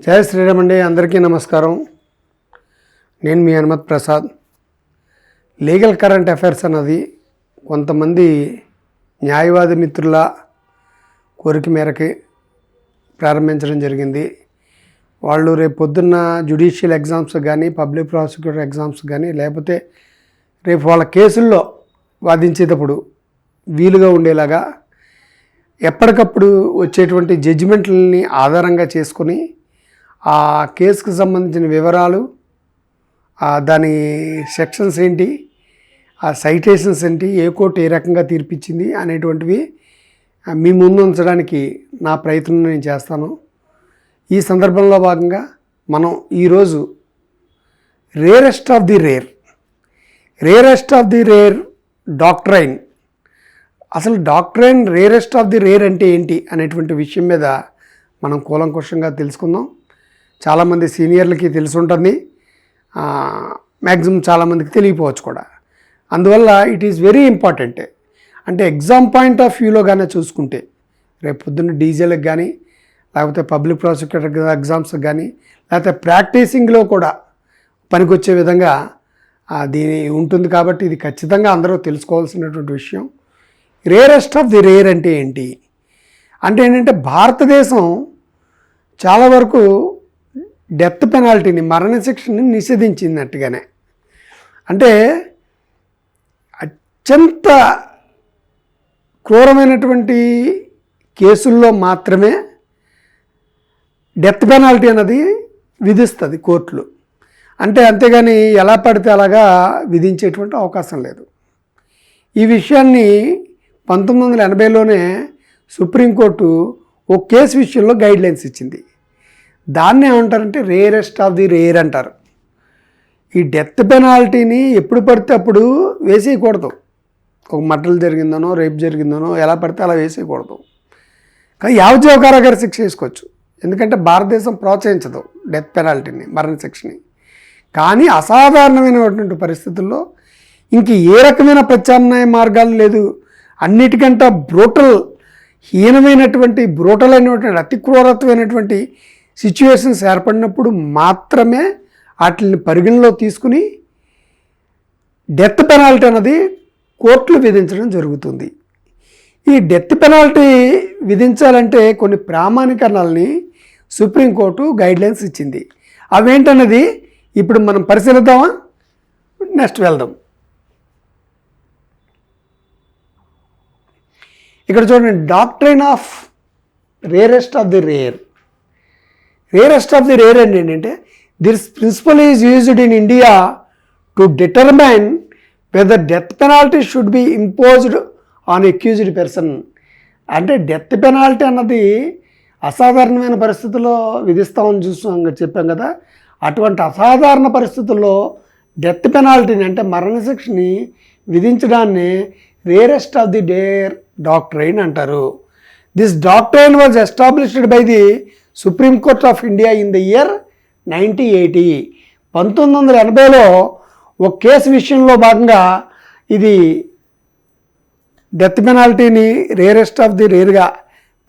జయ శ్రీరామ్ అండి. అందరికీ నమస్కారం. నేను మీ Hanumath Prasad. Legal current affairs అన్నది కొంతమంది న్యాయవాది మిత్రుల కోరిక మేరకి ప్రారంభించడం జరిగింది. వాళ్ళు రేపు పొద్దున్న జ్యుడిషియల్ ఎగ్జామ్స్ కానీ, పబ్లిక్ ప్రాసిక్యూటర్ ఎగ్జామ్స్ కానీ, లేకపోతే రేపు వాళ్ళ కేసుల్లో వాదించేటప్పుడు వీలుగా ఉండేలాగా ఎప్పటికప్పుడు వచ్చేటువంటి జడ్జిమెంట్లని ఆధారంగా చేసుకొని ఆ కేసుకు సంబంధించిన వివరాలు, దాని సెక్షన్స్ ఏంటి, ఆ సైటేషన్స్ ఏంటి, ఏ కోర్టు ఏ రకంగా తీర్పిచ్చింది అనేటువంటివి మీ ముందు ఉంచడానికి నా ప్రయత్నం నేను చేస్తాను. ఈ సందర్భంలో భాగంగా మనం ఈరోజు rarest of the rare doctrine, అసలు doctrine rarest of the rare అంటే ఏంటి అనేటువంటి విషయం మీద మనం కూలంకుషంగా తెలుసుకుందాం. చాలామంది సీనియర్లకి తెలిసి ఉంటుంది, మ్యాక్సిమం చాలామందికి తెలియకపోవచ్చు కూడా. అందువల్ల ఇట్ ఈస్ వెరీ ఇంపార్టెంట్. అంటే ఎగ్జామ్ పాయింట్ ఆఫ్ వ్యూలో కానీ చూసుకుంటే రేపు పొద్దున్న డీజీలకు కానీ, లేకపోతే పబ్లిక్ ప్రాసిక్యూటర్ ఎగ్జామ్స్కి కానీ, లేకపోతే ప్రాక్టీసింగ్లో కూడా పనికొచ్చే విధంగా దీని ఉంటుంది. కాబట్టి ఇది ఖచ్చితంగా అందరూ తెలుసుకోవాల్సినటువంటి విషయం. రేరెస్ట్ ఆఫ్ ది రేర్ అంటే ఏంటి అంటే ఏంటంటే, భారతదేశం చాలా వరకు డెత్ పెనాల్టీని, మరణశిక్షని నిషేధించినట్టుగానే. అంటే అత్యంత క్రూరమైనటువంటి కేసుల్లో మాత్రమే డెత్ పెనాల్టీ అన్నది విధిస్తుంది కోర్టులు. అంటే అంతేగాని ఎలా పడితే అలాగా విధించేటువంటి అవకాశం లేదు. ఈ విషయాన్ని 1980లోనే సుప్రీంకోర్టు ఓ కేసు విషయంలో గైడ్లైన్స్ ఇచ్చింది. దాన్ని ఏమంటారంటే రేరెస్ట్ ఆఫ్ ది రేర్ అంటారు. ఈ డెత్ పెనాల్టీని ఎప్పుడు పడితే అప్పుడు వేసేయకూడదు. ఒక మర్డర్ జరిగిందనో, రేప్ జరిగిందనో ఎలా పడితే అలా వేసేయకూడదు. కానీ యావజ్జీవ కారాగార శిక్ష వేసుకోవచ్చు. ఎందుకంటే భారతదేశం ప్రోత్సహించదు డెత్ పెనాల్టీని, మరణశిక్షని. కానీ అసాధారణమైనటువంటి పరిస్థితుల్లో ఇంక ఏ రకమైన ప్రత్యామ్నాయ మార్గాలు లేదు. అన్నిటికంటే హీనమైనటువంటి అతి క్రూరత్వమైనటువంటి సిచ్యువేషన్స్ ఏర్పడినప్పుడు మాత్రమే వాటిని పరిగణలో తీసుకుని డెత్ పెనాల్టీ అన్నది కోర్టులు విధించడం జరుగుతుంది. ఈ డెత్ పెనాల్టీ విధించాలంటే కొన్ని ప్రామాణీకరణల్ని సుప్రీంకోర్టు గైడ్లైన్స్ ఇచ్చింది. అవేంటన్నది ఇప్పుడు మనం పరిశీలిద్దామా? నెక్స్ట్ వెళ్దాం. ఇక్కడ చూడండి, doctrine of rarest of the rare. Rarest of the rare అంటే ఏంటంటే, this principle is used in India to determine weather death penalty should be imposed on accused person. అంటే డెత్ పెనాల్టీ అన్నది అసాధారణమైన పరిస్థితుల్లో విధిస్తామని చెప్పాం కదా. అటువంటి అసాధారణ పరిస్థితుల్లో డెత్ పెనాల్టీని, అంటే మరణశిక్షని విధించడాన్ని rarest of the rare doctrine అంటారు. This doctrine was established by the Supreme Court of India in the year 1980. 1980లో ఒక కేసు విషయంలో భాగంగా ఇది డెత్ పెనాల్టీని రేరెస్ట్ ఆఫ్ ది రేర్గా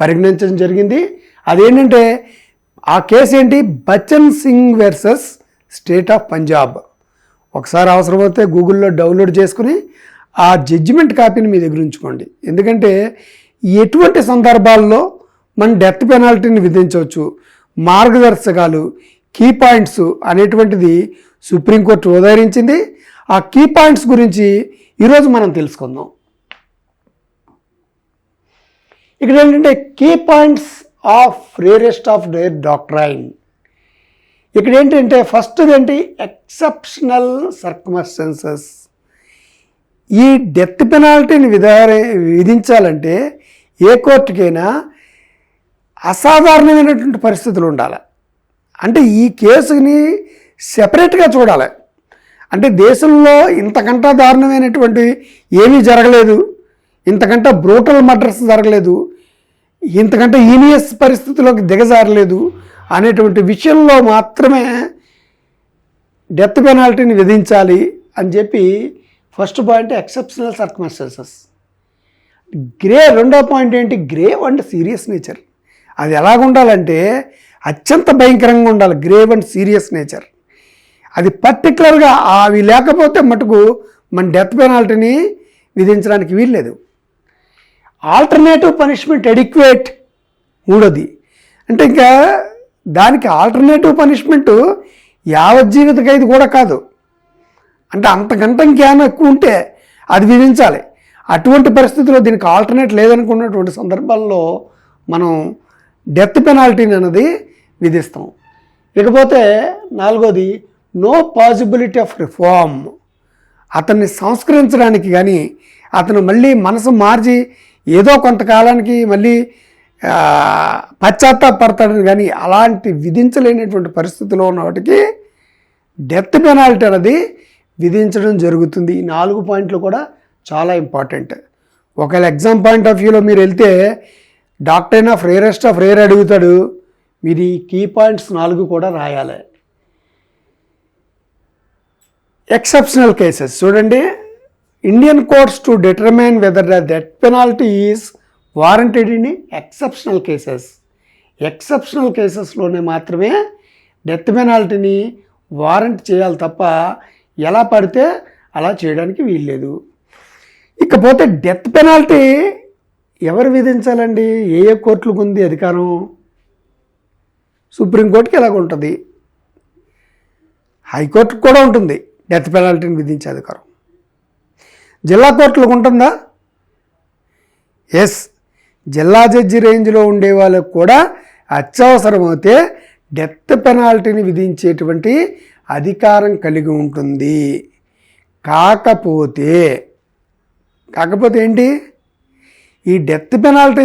పరిగణించడం జరిగింది. అదేంటంటే ఆ కేసు ఏంటి, Bachan Singh versus state of Punjab. ఒకసారి అవసరమైతే గూగుల్లో డౌన్లోడ్ చేసుకుని ఆ జడ్జిమెంట్ కాపీని మీ దగ్గర ఉంచుకోండి. ఎందుకంటే ఎటువంటి సందర్భాల్లో మనం డెత్ పెనాల్టీని విధించవచ్చు, మార్గదర్శకాలు, కీ పాయింట్స్ అనేటువంటిది సుప్రీంకోర్టు ఉదహరించింది. ఆ కీ పాయింట్స్ గురించి ఈరోజు మనం తెలుసుకుందాం. ఇక్కడ ఏంటంటే key points of rarest of rare doctrine. ఇక్కడ ఏంటంటే ఫస్ట్ ఏంటి, ఎక్సెప్షనల్ సర్కమ్స్టాన్సెస్. ఈ డెత్ పెనాల్టీని విధించాలంటే ఏ కోర్టుకైనా అసాధారణమైనటువంటి పరిస్థితులు ఉండాలి. అంటే ఈ కేసుని సెపరేట్గా చూడాలి. అంటే దేశంలో ఇంతకంటే దారుణమైనటువంటి ఏమీ జరగలేదు, ఇంతకంటే బ్రూటల్ మర్డర్స్ జరగలేదు, ఇంతకంటే ఈనియస్ పరిస్థితుల్లోకి దిగజారలేదు అనేటువంటి విషయంలో మాత్రమే డెత్ పెనాల్టీని విధించాలి అని చెప్పి first point exceptional circumstances. Grey రెండో పాయింట్ ఏంటి, గ్రేవ్ అండ్ సీరియస్ నేచర్. అది ఎలాగుండాలంటే అత్యంత భయంకరంగా ఉండాలి, గ్రేవ్ అండ్ సీరియస్ నేచర్. అది పర్టికులర్గా అవి లేకపోతే మటుకు మన డెత్ పెనాల్టీని విధించడానికి వీల్లేదు. ఆల్టర్నేటివ్ పనిష్మెంట్ ఎడిక్వేట్ మూడోది. అంటే ఇంకా దానికి ఆల్టర్నేటివ్ పనిష్మెంటు యావజ్జీవిత ఖైదు కూడా కాదు, అంటే అంతకంటే ఇంకేమైనా ఎక్కువ ఉంటే అది విధించాలి. అటువంటి పరిస్థితుల్లో దీనికి ఆల్టర్నేట్ లేదనుకున్నటువంటి సందర్భాల్లో మనం డెత్ పెనాల్టీని అనేది విధిస్తాం. ఇకపోతే నాలుగోది నో పాసిబిలిటీ ఆఫ్ రిఫార్మ్. అతన్ని సంస్కరించడానికి కానీ అతను మళ్ళీ మనసు మార్చి ఏదో కొంతకాలానికి మళ్ళీ పశ్చాత్తాపడతాడని కానీ అలాంటి విధించలేనటువంటి పరిస్థితిలో ఉన్న వాటికి డెత్ పెనాల్టీ అనేది విధించడం జరుగుతుంది. ఈ 4 పాయింట్లు కూడా చాలా ఇంపార్టెంట్. ఒకవేళ ఎగ్జామ్ పాయింట్ ఆఫ్ వ్యూలో మీరు వెళ్తే doctrine of rarest of rare అడుగుతాడు, మీరు ఈ కీ పాయింట్స్ 4 కూడా రాయాలి. ఎక్సెప్షనల్ కేసెస్ చూడండి. Indian courts to determine whether the death penalty is warranted in exceptional cases. Exceptional కేసెస్లోనే మాత్రమే డెత్ పెనాల్టీని వారెంట్ చేయాలి తప్ప ఎలా పడితే అలా చేయడానికి వీల్లేదు. ఇకపోతే డెత్ పెనాల్టీ ఎవరు విధించాలండి? ఏ కోర్టులకు ఉంది అధికారం? సుప్రీంకోర్టుకి ఎలాగ ఉంటుంది, హైకోర్టుకు కూడా ఉంటుంది డెత్ పెనాల్టీని విధించే అధికారం. జిల్లా కోర్టులకు ఉంటుందా? ఎస్, జిల్లా జడ్జి రేంజ్లో ఉండే వాళ్ళకు కూడా అత్యవసరమైతే డెత్ పెనాల్టీని విధించేటువంటి అధికారం కలిగి ఉంటుంది. కాకపోతే ఏంటి, ఈ డెత్ పెనాల్టీ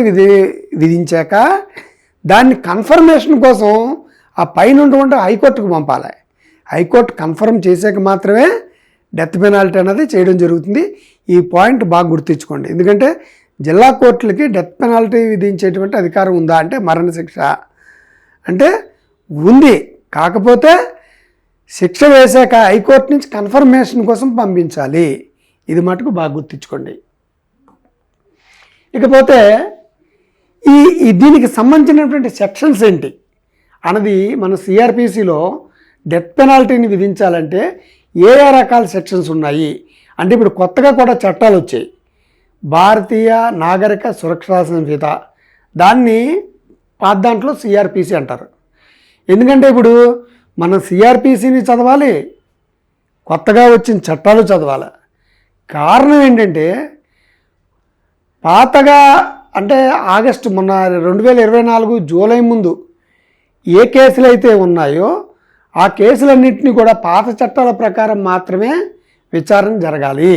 విధించాక దాన్ని కన్ఫర్మేషన్ కోసం ఆ పైన ఉన్నటువంటి హైకోర్టుకు పంపాలి. హైకోర్టు కన్ఫర్మ్ చేసాక మాత్రమే డెత్ పెనాల్టీ అనేది చేయడం జరుగుతుంది. ఈ పాయింట్ బాగా గుర్తుంచుకోండి. ఎందుకంటే జిల్లా కోర్టులకి డెత్ పెనాల్టీ విధించేటువంటి అధికారం ఉందా అంటే మరణశిక్ష అంటే ఉంది, కాకపోతే శిక్ష వేశాక హైకోర్టు నుంచి కన్ఫర్మేషన్ కోసం పంపించాలి. ఇది మటుకు బాగా గుర్తుంచుకోండి. ఇకపోతే ఈ దీనికి సంబంధించినటువంటి సెక్షన్స్ ఏంటి అన్నది మన సిఆర్పిసిలో డెత్ పెనాల్టీని విధించాలంటే ఏ రకాల సెక్షన్స్ ఉన్నాయి అంటే ఇప్పుడు కొత్తగా కూడా చట్టాలు వచ్చాయి. భారతీయ నాగరిక సురక్షా సంహిత, దాన్ని పాత దాంట్లో సిఆర్పిసి అంటారు. ఎందుకంటే ఇప్పుడు మనం సిఆర్పిసిని చదవాలి, కొత్తగా వచ్చిన చట్టాలు చదవాలి. కారణం ఏంటంటే పాతగా అంటే ఆగస్టు మొన్న 2024 జూలై ముందు ఏ కేసులు అయితే ఉన్నాయో ఆ కేసులన్నింటినీ కూడా పాత చట్టాల ప్రకారం మాత్రమే విచారణ జరగాలి.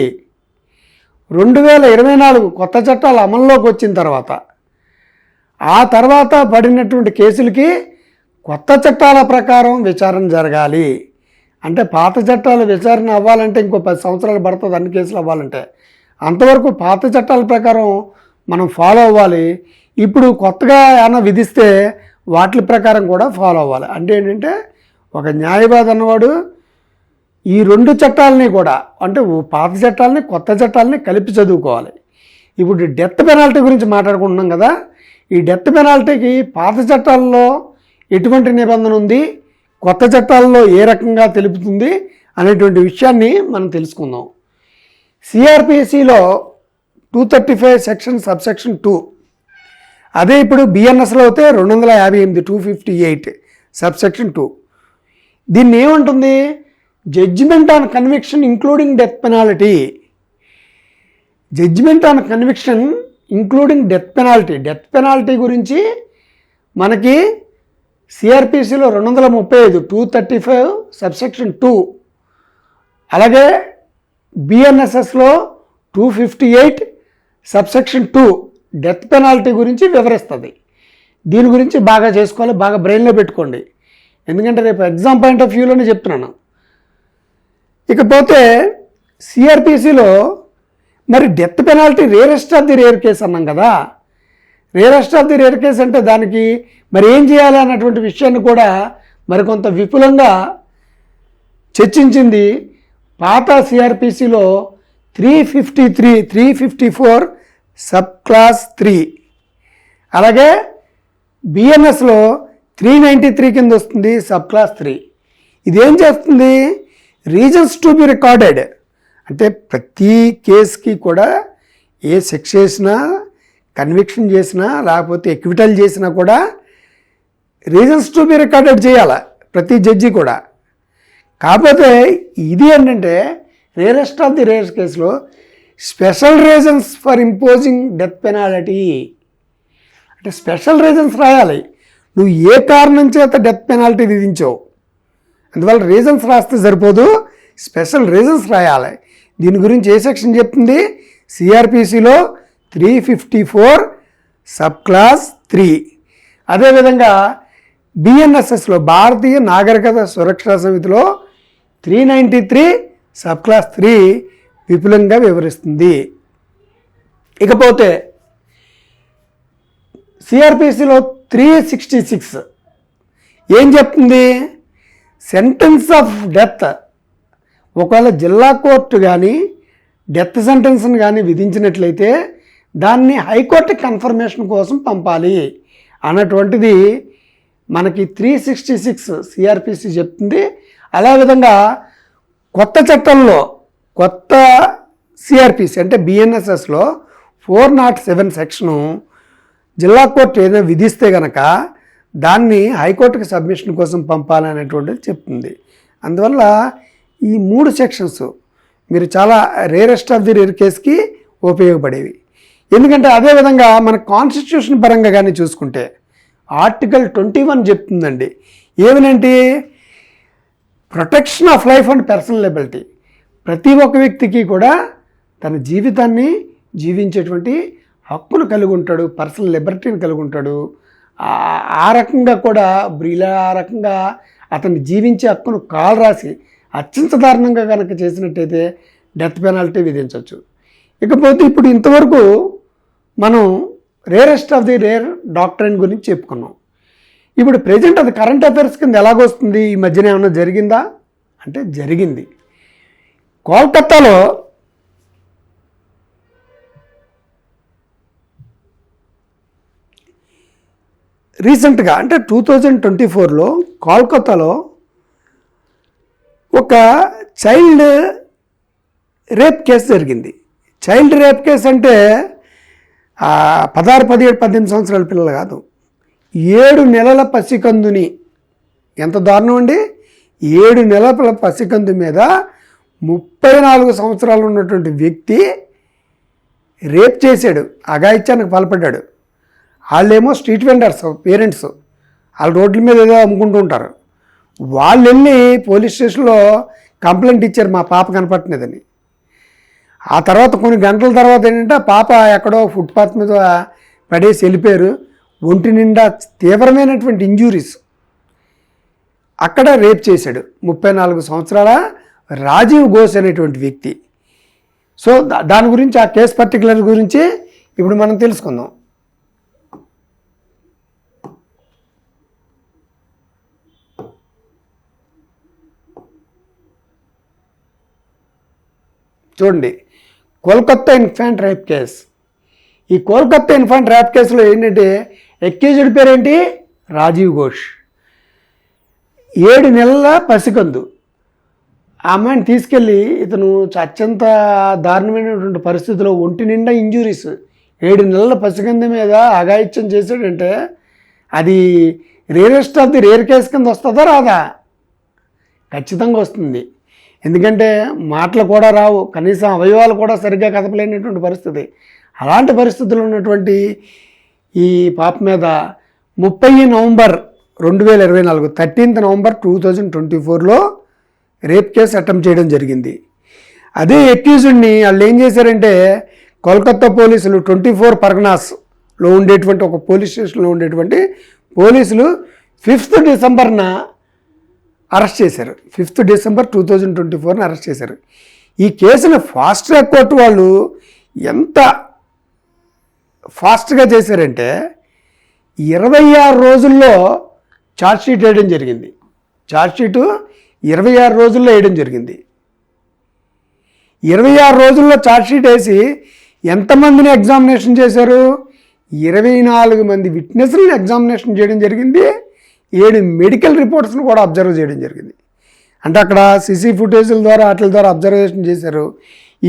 2024 కొత్త చట్టాలు అమల్లోకి వచ్చిన తర్వాత ఆ తర్వాత పడినటువంటి కేసులకి కొత్త చట్టాల ప్రకారం విచారణ జరగాలి. అంటే పాత చట్టాల విచారణ అవ్వాలంటే ఇంకో 10 సంవత్సరాలు పడుతుంది అన్ని కేసులు అవ్వాలంటే. అంతవరకు పాత చట్టాల ప్రకారం మనం ఫాలో అవ్వాలి. ఇప్పుడు కొత్తగా ఏమైనా విధిస్తే వాటి ప్రకారం కూడా ఫాలో అవ్వాలి. అంటే ఏంటంటే ఒక న్యాయవాది అన్నవాడు ఈ 2 చట్టాలని కూడా అంటే పాత చట్టాలని కొత్త చట్టాలని కలిపి చదువుకోవాలి. ఇప్పుడు డెత్ పెనాల్టీ గురించి మాట్లాడుకుంటున్నాం కదా, ఈ డెత్ పెనాల్టీకి పాత చట్టాల్లో ఎటువంటి నిబంధన ఉంది, కొత్త చట్టాల్లో ఏ రకంగా తెలుపుతుంది అనేటువంటి విషయాన్ని మనం తెలుసుకుందాం. సిఆర్పిసిలో 235 సెక్షన్ సబ్సెక్షన్ 2, అదే ఇప్పుడు బిఎన్ఎస్లో అయితే 258 258 సబ్సెక్షన్ 2. దీన్ని ఏమంటుంది? Judgment on conviction including death penalty. Judgment on conviction including death penalty. Death penalty గురించి మనకి సిఆర్పిసిలో 235 235 సబ్సెక్షన్ 2, అలాగే బిఎన్ఎస్ఎస్లో 258 సబ్సెక్షన్ 2 డెత్ పెనాల్టీ గురించి వివరిస్తుంది. దీని గురించి బాగా చేసుకోవాలి, బాగా బ్రెయిన్లో పెట్టుకోండి. ఎందుకంటే రేపు ఎగ్జామ్ పాయింట్ ఆఫ్ వ్యూలోనే చెప్తున్నాను. ఇకపోతే సిఆర్పిసిలో మరి death penalty rarest of the rare case అన్నాం కదా. Rarest of the rare case అంటే దానికి మరి ఏం చేయాలి అన్నటువంటి విషయాన్ని కూడా మరికొంత విపులంగా చర్చించింది పాత సిఆర్పిసిలో 353 354 సబ్ క్లాస్ 3, అలాగే బిఎన్ఎస్లో 393 కింద వస్తుంది, సబ్ క్లాస్ 3. ఇదేం చేస్తుంది? రీజన్స్ టు బి రికార్డెడ్ అంటే ప్రతి కేసుకి కూడా ఏ శిక్ష చేసినా, కన్విక్షన్ చేసినా, లేకపోతే ఎక్విటల్ చేసినా కూడా రీజన్స్ టు బి రికార్డెడ్ చేయాలి ప్రతి జడ్జి కూడా. కాకపోతే ఇది ఏంటంటే రేరెస్ట్ ఆఫ్ ది రేర్ కేసులో special reasons for imposing death penalty అంటే స్పెషల్ రీజన్స్ రాయాలి. నువ్వు ఏ కారణం చేత డెత్ పెనాల్టీ విధించావు, అందువల్ల రీజన్స్ రాస్తే సరిపోదు, స్పెషల్ రీజన్స్ రాయాలి. దీని గురించి ఏ సెక్షన్ చెప్తుంది? సిఆర్పిసిలో 354 సబ్ క్లాస్ 3. అదేవిధంగా బిఎన్ఎస్ఎస్లో భారతీయ నాగరికత సురక్షా సమితిలో 393 సబ్ క్లాస్ 3 విపులంగా వివరిస్తుంది. ఇకపోతే సిఆర్పిసిలో 366 ఏం చెప్తుంది? సెంటెన్స్ ఆఫ్ డెత్ ఒకవేళ జిల్లా కోర్టు కానీ డెత్ సెంటెన్స్ని కానీ విధించినట్లయితే దాన్ని హైకోర్టు కన్ఫర్మేషన్ కోసం పంపాలి అన్నటువంటిది మనకి 366 సిఆర్పిసి చెప్తుంది. అదేవిధంగా కొత్త చట్టంలో కొత్త సిఆర్పిసి అంటే బిఎన్ఎస్ఎస్లో 407 సెక్షను జిల్లా కోర్టు ఏదైనా విధిస్తే కనుక దాన్ని హైకోర్టుకి సబ్మిషన్ కోసం పంపాలనేటువంటిది చెప్తుంది. అందువల్ల ఈ 3 సెక్షన్స్ మీరు చాలా రేరెస్ట్ ఆఫ్ ది రేర్ కేసుకి ఉపయోగపడేవి. ఎందుకంటే అదేవిధంగా మన కాన్స్టిట్యూషన్ పరంగా కానీ చూసుకుంటే ఆర్టికల్ 21 చెప్తుందండి. ఏమనంటే protection of life and personal liability. ప్రతి ఒక్క వ్యక్తికి కూడా తన జీవితాన్ని జీవించేటువంటి హక్కును కలిగి ఉంటాడు, పర్సనల్ లిబర్టీని కలిగి ఉంటాడు. ఆ రకంగా కూడా ఆ రకంగా అతన్ని జీవించే హక్కును కాలు రాసి అత్యంత దారుణంగా కనుక చేసినట్టయితే డెత్ పెనాల్టీ విధించవచ్చు. ఇకపోతే ఇప్పుడు ఇంతవరకు మనం rarest of the rare doctrine గురించి చెప్పుకున్నాం. ఇప్పుడు ప్రజెంట్ అది కరెంట్ అఫైర్స్ కింద ఎలాగొస్తుంది? ఈ మధ్యన ఏమైనా జరిగిందా అంటే జరిగింది. కోల్కతాలో రీసెంట్గా అంటే 2024లో కోల్కతాలో ఒక చైల్డ్ రేప్ కేసు జరిగింది. చైల్డ్ రేప్ కేసు అంటే 16, 17, 18 సంవత్సరాల పిల్లలు కాదు, 7 నెలల పసికందుని, ఎంత దారుణం అండి, 7 నెలల పసికందు మీద 34 సంవత్సరాలు ఉన్నటువంటి వ్యక్తి రేప్ చేశాడు, అఘాయిత్యానికి పాల్పడ్డాడు. వాళ్ళేమో స్ట్రీట్ వెండర్స్ పేరెంట్స్, వాళ్ళు రోడ్ల మీద ఏదో అమ్ముకుంటూ ఉంటారు. వాళ్ళు వెళ్ళి పోలీస్ స్టేషన్లో కంప్లైంట్ ఇచ్చారు, మా పాప కనపట్లేదని. ఆ తర్వాత కొన్ని గంటల తర్వాత ఏంటంటే పాప ఎక్కడో ఫుట్పాత్ మీద పడేసి వెళ్ళిపోయారు. ఒంటి నిండా తీవ్రమైనటువంటి ఇంజురీస్. అక్కడ రేప్ చేశాడు 34 సంవత్సరాల రాజీవ్ ఘోష్ అనేటువంటి వ్యక్తి. సో దాని గురించి ఆ కేసు పర్టికులర్ గురించి ఇప్పుడు మనం తెలుసుకుందాం. చూడండి, కోల్కతా ఇన్ఫాంట్ రేప్ కేస్. ఈ కోల్కతా ఇన్ఫాంట్ రేప్ కేసులో ఏంటంటే అక్యూజ్డ్ పేరేంటి? రాజీవ్ ఘోష్. 7 నెలల పసికందు ఆ అమ్మాయిని తీసుకెళ్ళి ఇతను అత్యంత దారుణమైనటువంటి పరిస్థితిలో ఒంటి నిండా ఇంజురీస్ 7 నెలల పసికందు మీద అఘాయిత్యం చేశాడంటే అది rarest of the rare case కింద వస్తుందా రాదా? ఖచ్చితంగా వస్తుంది. ఎందుకంటే మాటలు కూడా రావు, కనీసం అవయవాలు కూడా సరిగ్గా కదపలేనటువంటి పరిస్థితి. అలాంటి పరిస్థితుల్లో ఉన్నటువంటి ఈ పాప మీద 30 నవంబర్ 2024 13th నవంబర్ 2024లో రేప్ కేసు అటెంప్ట్ చేయడం జరిగింది. అదే అక్యూజ్డ్ని వాళ్ళు ఏం చేశారంటే కోల్కతా పోలీసులు 24 పర్గనాస్లో ఉండేటువంటి ఒక పోలీస్ స్టేషన్లో ఉండేటువంటి పోలీసులు 5th డిసెంబర్న అరెస్ట్ చేశారు. 5th డిసెంబర్ 2024ని అరెస్ట్ చేశారు. ఈ కేసును ఫాస్ట్ ట్రాక్ కోర్టు వాళ్ళు ఎంత ఫాస్ట్గా చేశారంటే 26 రోజుల్లో ఛార్జ్షీట్ వేయడం జరిగింది. ఛార్జ్షీటు 26 రోజుల్లో వేయడం జరిగింది. 26 రోజుల్లో ఛార్జ్షీట్ వేసి ఎంతమందిని ఎగ్జామినేషన్ చేశారు? 24 మంది విట్నెస్లను ఎగ్జామినేషన్ చేయడం జరిగింది, 7 మెడికల్ రిపోర్ట్స్ను కూడా అబ్జర్వ్ చేయడం జరిగింది. అంటే అక్కడ సీసీ ఫుటేజ్ల ద్వారా వాటి ద్వారా అబ్జర్వేషన్ చేశారు.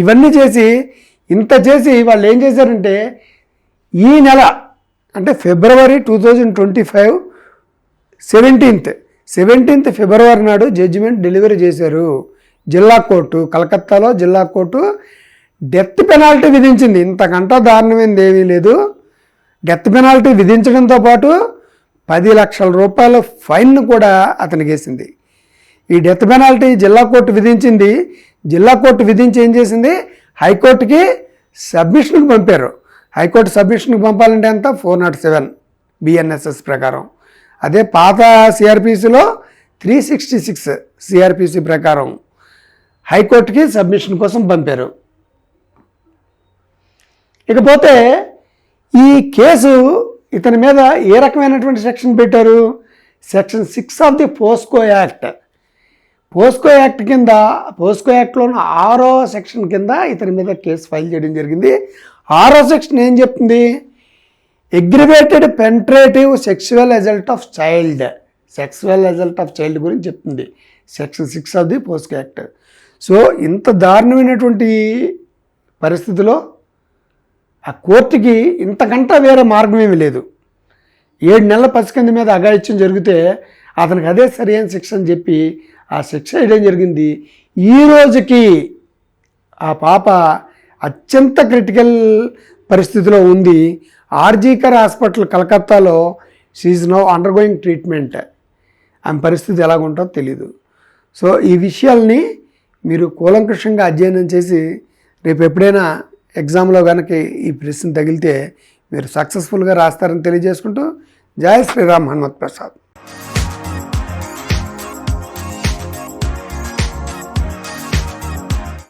ఇవన్నీ చేసి ఇంత చేసి వాళ్ళు ఏం చేశారంటే ఈ నెల అంటే ఫిబ్రవరి 2025 17th ఫిబ్రవరి నాడు జడ్జిమెంట్ డెలివరీ చేశారు. జిల్లా కోర్టు, కలకత్తాలో జిల్లా కోర్టు డెత్ పెనాల్టీ విధించింది. ఇంతకంటే దారుణమైనది ఏమీ లేదు. డెత్ పెనాల్టీ విధించడంతో పాటు 10 లక్షల రూపాయల ఫైన్ కూడా అతనికి వేసింది. ఈ డెత్ పెనాల్టీ జిల్లా కోర్టు విధించింది. జిల్లా కోర్టు విధించి ఏం చేసింది, హైకోర్టుకి సబ్మిషన్కి పంపారు. హైకోర్టు సబ్మిషన్కి పంపాలంటే ఎంత, 407 బిఎన్ఎస్ఎస్ ప్రకారం. అదే పాత సిఆర్పిసిలో 366 సిఆర్పిసి ప్రకారం హైకోర్టుకి సబ్మిషన్ కోసం పంపారు. ఇకపోతే ఈ కేసు ఇతని మీద ఏ రకమైనటువంటి సెక్షన్ పెట్టారు, section 6 of the POCSO act. POCSO act కింద, పోస్కో యాక్ట్లోని 6వ సెక్షన్ కింద ఇతని మీద కేసు ఫైల్ చేయడం జరిగింది. 6వ సెక్షన్ ఏం చెప్తుంది, aggravated penetrative sexual assault of child, sexual assault of child గురించి చెప్తుంది section 6 of the POCSO act. So ఇంత దారుణమైనటువంటి పరిస్థితిలో ఆ కోర్టుకి ఇంతకంటే వేరే మార్గం ఏమీ లేదు. 7 నెలల పసికంది మీద అఘాయిత్యం జరిగితే అతనికి అదే సరైన శిక్ష అని చెప్పి ఆ శిక్ష వేయడం జరిగింది. ఈ రోజుకి ఆ పాప అత్యంత క్రిటికల్ పరిస్థితిలో ఉంది. ఆర్జీకర్ హాస్పిటల్ కలకత్తాలో షీఈ్ నౌ అండర్గోయింగ్ ట్రీట్మెంట్. ఆమె పరిస్థితి ఎలాగుంటుందో తెలీదు. సో ఈ విషయాల్ని మీరు కూలంకషంగా అధ్యయనం చేసి రేపు ఎప్పుడైనా ఎగ్జామ్లో కనుక ఈ ప్రశ్న తగిలితే మీరు సక్సెస్ఫుల్గా రాస్తారని తెలియజేసుకుంటూ, జై శ్రీరామ్ హనుమత్ ప్రసాద్.